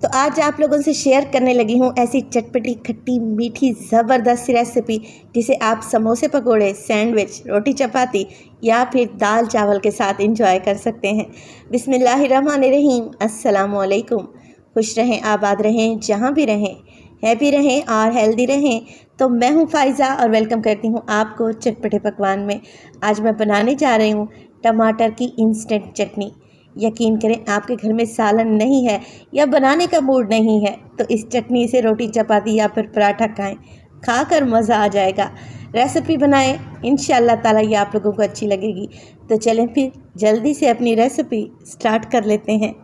तो आज आप लोगों से शेयर करने लगी हूँ ऐसी चटपटी खट्टी मीठी ज़बरदस्त सी रेसिपी जिसे आप समोसे पकोड़े, सैंडविच, रोटी चपाती या फिर दाल चावल के साथ एंजॉय कर सकते हैं। बिस्मिल्लाहिर्रहमानिर्रहीम, अस्सलामु अलैकुम। खुश रहें, आबाद रहें, जहाँ भी रहें, हैप्पी रहें और हेल्दी रहें। तो मैं हूँ फ़ाइज़ा और वेलकम करती हूँ आपको चटपटे पकवान में। आज मैं बनाने जा रही हूँ टमाटर की इंस्टेंट चटनी। यकीन करें, आपके घर में सालन नहीं है या बनाने का मूड नहीं है तो इस चटनी से रोटी चपाती या फिर पराठा खाएं, खाकर मज़ा आ जाएगा। रेसिपी बनाएं, इंशाअल्लाह ताला ये आप लोगों को अच्छी लगेगी। तो चलें फिर जल्दी से अपनी रेसिपी स्टार्ट कर लेते हैं।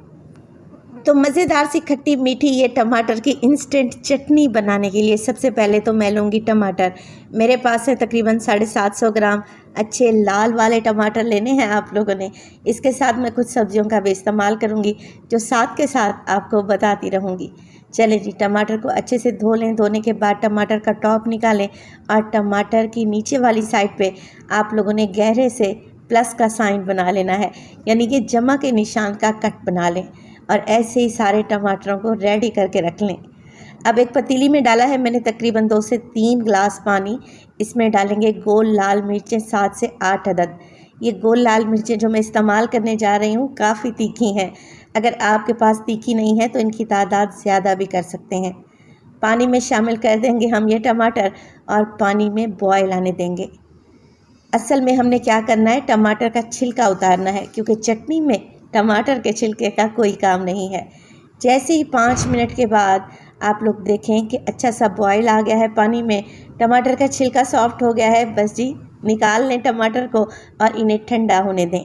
तो मज़ेदार सी खट्टी मीठी ये टमाटर की इंस्टेंट चटनी बनाने के लिए सबसे पहले तो मैं लूँगी टमाटर। मेरे पास है तकरीबन 750 ग्राम अच्छे लाल वाले टमाटर लेने हैं आप लोगों ने। इसके साथ मैं कुछ सब्जियों का भी इस्तेमाल करूँगी जो साथ के साथ आपको बताती रहूँगी। चलें जी, टमाटर को अच्छे से धो लें। धोने के बाद टमाटर का टॉप निकालें और टमाटर की नीचे वाली साइड पे आप लोगों ने गहरे से प्लस का साइन बना लेना है, यानी कि जमा के निशान का कट बना लें और ऐसे ही सारे टमाटरों को रेडी करके रख लें। अब एक पतीली में डाला है मैंने तकरीबन 2 से 3 गिलास पानी। इसमें डालेंगे गोल लाल मिर्चें 7 से 8 अदद। ये गोल लाल मिर्चें जो मैं इस्तेमाल करने जा रही हूँ काफ़ी तीखी हैं। अगर आपके पास तीखी नहीं है तो इनकी तादाद ज़्यादा भी कर सकते हैं। पानी में शामिल कर देंगे हम ये टमाटर और पानी में बॉयल आने देंगे। असल में हमने क्या करना है, टमाटर का छिलका उतारना है क्योंकि चटनी में टमाटर के छिलके का कोई काम नहीं है। जैसे ही 5 मिनट के बाद आप लोग देखें कि अच्छा सा बॉयल आ गया है पानी में, टमाटर का छिलका सॉफ्ट हो गया है, बस जी निकाल लें टमाटर को और इन्हें ठंडा होने दें।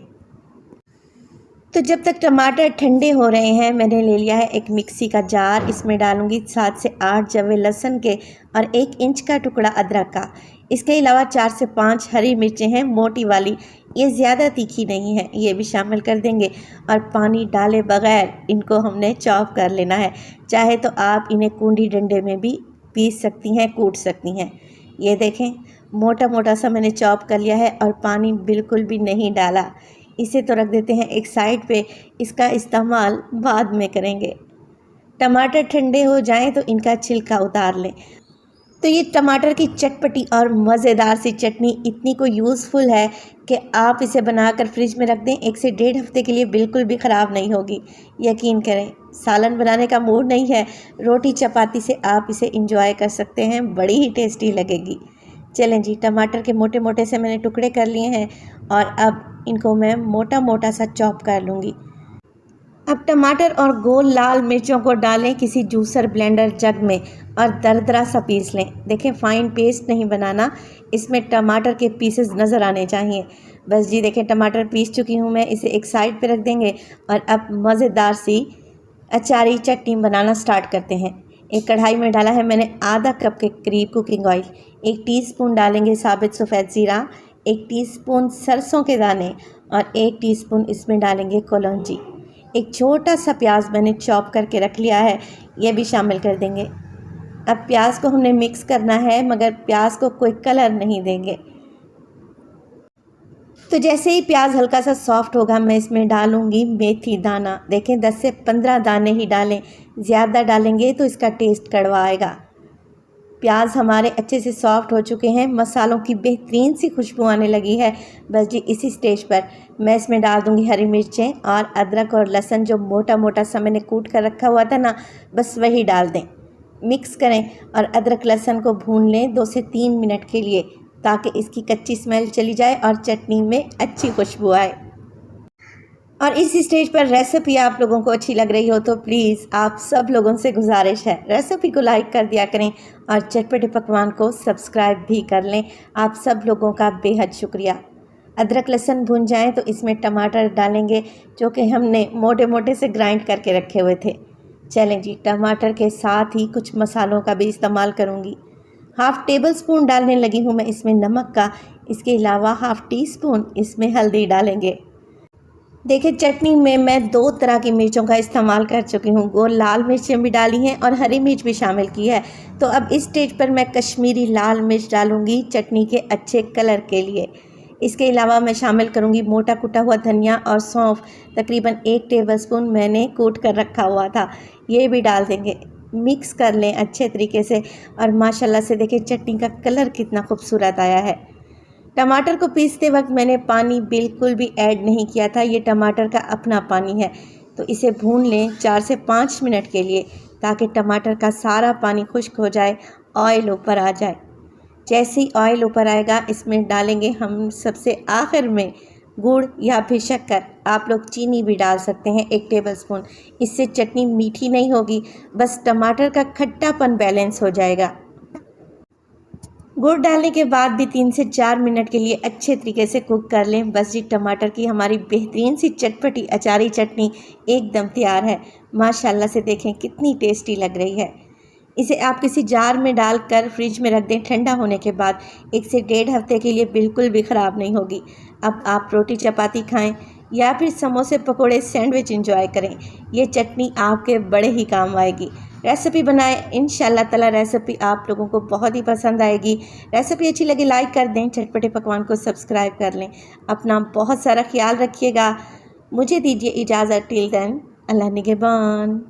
तो जब तक टमाटर ठंडे हो रहे हैं मैंने ले लिया है एक मिक्सी का जार। इसमें डालूंगी 7 से 8 जवे लहसुन के और 1 इंच का टुकड़ा अदरक का। इसके अलावा 4 से 5 हरी मिर्चें हैं मोटी वाली, ये ज़्यादा तीखी नहीं है, ये भी शामिल कर देंगे। और पानी डाले बगैर इनको हमने चॉप कर लेना है। चाहे तो आप इन्हें कूंडी डंडे में भी पीस सकती हैं, कूट सकती हैं। ये देखें, मोटा मोटा सा मैंने चॉप कर लिया है और पानी बिल्कुल भी नहीं डाला। इसे तो रख देते हैं एक साइड पे, इसका इस्तेमाल बाद में करेंगे। टमाटर ठंडे हो जाएं तो इनका छिलका उतार लें। तो ये टमाटर की चटपटी और मज़ेदार सी चटनी इतनी को यूज़फुल है कि आप इसे बनाकर फ्रिज में रख दें, 1 से 1.5 हफ्ते के लिए बिल्कुल भी ख़राब नहीं होगी। यकीन करें, सालन बनाने का मूड नहीं है, रोटी चपाती से आप इसे इंजॉय कर सकते हैं, बड़ी ही टेस्टी लगेगी। चलें जी, टमाटर के मोटे मोटे से मैंने टुकड़े कर लिए हैं और अब इनको मैं मोटा मोटा सा चॉप कर लूँगी। अब टमाटर और गोल लाल मिर्चों को डालें किसी जूसर ब्लेंडर जग में और दरदरा सा पीस लें। देखें, फ़ाइन पेस्ट नहीं बनाना, इसमें टमाटर के पीसेस नज़र आने चाहिए। बस जी देखें, टमाटर पीस चुकी हूँ मैं, इसे एक साइड पे रख देंगे और अब मज़ेदार सी अचारी चटनी बनाना स्टार्ट करते हैं। एक कढ़ाई में डाला है मैंने आधा कप के करीब कुकिंग ऑयल। 1 टीस्पून डालेंगे साबित सफ़ेद ज़ीरा, 1 टीस्पून सरसों के दाने और 1 टीस्पून इसमें डालेंगे कलौंजी। एक छोटा सा प्याज मैंने चॉप करके रख लिया है, ये भी शामिल कर देंगे। अब प्याज को हमने मिक्स करना है मगर प्याज को कोई कलर नहीं देंगे। तो जैसे ही प्याज हल्का सा सॉफ्ट होगा मैं इसमें डालूंगी मेथी दाना। देखें, 10 से 15 दाने ही डालें, ज़्यादा डालेंगे तो इसका टेस्ट कड़वा आएगा। प्याज हमारे अच्छे से सॉफ्ट हो चुके हैं, मसालों की बेहतरीन सी खुशबू आने लगी है। बस जी इसी स्टेज पर मैं इसमें डाल दूंगी हरी मिर्चें और अदरक और लहसुन जो मोटा मोटा सा मैंने कूट कर रखा हुआ था ना, बस वही डाल दें। मिक्स करें और अदरक लहसुन को भून लें 2 से 3 मिनट के लिए ताकि इसकी कच्ची स्मेल चली जाए और चटनी में अच्छी खुशबू आए। और इस स्टेज पर रेसिपी आप लोगों को अच्छी लग रही हो तो प्लीज़ आप सब लोगों से गुजारिश है, रेसिपी को लाइक कर दिया करें और चटपटे पकवान को सब्सक्राइब भी कर लें। आप सब लोगों का बेहद शुक्रिया। अदरक लहसुन भून जाएं तो इसमें टमाटर डालेंगे जो कि हमने मोटे मोटे से ग्राइंड करके रखे हुए थे। चलें जी, टमाटर के साथ ही कुछ मसालों का भी इस्तेमाल करूँगी। 1/2 टेबल स्पून डालने लगी हूँ मैं इसमें नमक का। इसके अलावा 1/2 टीस्पून इसमें हल्दी डालेंगे। देखिए, चटनी में मैं 2 तरह की मिर्चों का इस्तेमाल कर चुकी हूँ, गोल लाल मिर्चें भी डाली हैं और हरी मिर्च भी शामिल की है। तो अब इस स्टेज पर मैं कश्मीरी लाल मिर्च डालूँगी चटनी के अच्छे कलर के लिए। इसके अलावा मैं शामिल करूँगी मोटा कुटा हुआ धनिया और सौंफ, तकरीबन 1 टेबलस्पून मैंने कूट कर रखा हुआ था, ये भी डाल देंगे। मिक्स कर लें अच्छे तरीके से और माशाल्लाह से देखिए चटनी का कलर कितना खूबसूरत आया है। टमाटर को पीसते वक्त मैंने पानी बिल्कुल भी ऐड नहीं किया था, ये टमाटर का अपना पानी है। तो इसे भून लें 4 से 5 मिनट के लिए ताकि टमाटर का सारा पानी खुश्क हो जाए, ऑयल ऊपर आ जाए। जैसे ही ऑयल ऊपर आएगा इसमें डालेंगे हम सबसे आखिर में गुड़ या फिर शक्कर, आप लोग चीनी भी डाल सकते हैं 1 टेबलस्पून। इससे चटनी मीठी नहीं होगी, बस टमाटर का खट्टापन बैलेंस हो जाएगा। गुड़ डालने के बाद भी 3 से 4 मिनट के लिए अच्छे तरीके से कुक कर लें। बस जी टमाटर की हमारी बेहतरीन सी चटपटी अचारी चटनी एकदम तैयार है। माशाल्लाह से देखें कितनी टेस्टी लग रही है। इसे आप किसी जार में डालकर फ्रिज में रख दें, ठंडा होने के बाद 1 से 1.5 हफ्ते के लिए बिल्कुल भी ख़राब नहीं होगी। अब आप रोटी चपाती खाएं या फिर समोसे पकोड़े सैंडविच एंजॉय करें, ये चटनी आपके बड़े ही काम आएगी। रेसिपी बनाएं, इंशाल्लाह ताला रेसिपी आप लोगों को बहुत ही पसंद आएगी। रेसिपी अच्छी लगे लाइक कर दें, चटपटे पकवान को सब्सक्राइब कर लें। अपना बहुत सारा ख्याल रखिएगा। मुझे दीजिए इजाज़त, टिल देन अल्लाह निगहबान।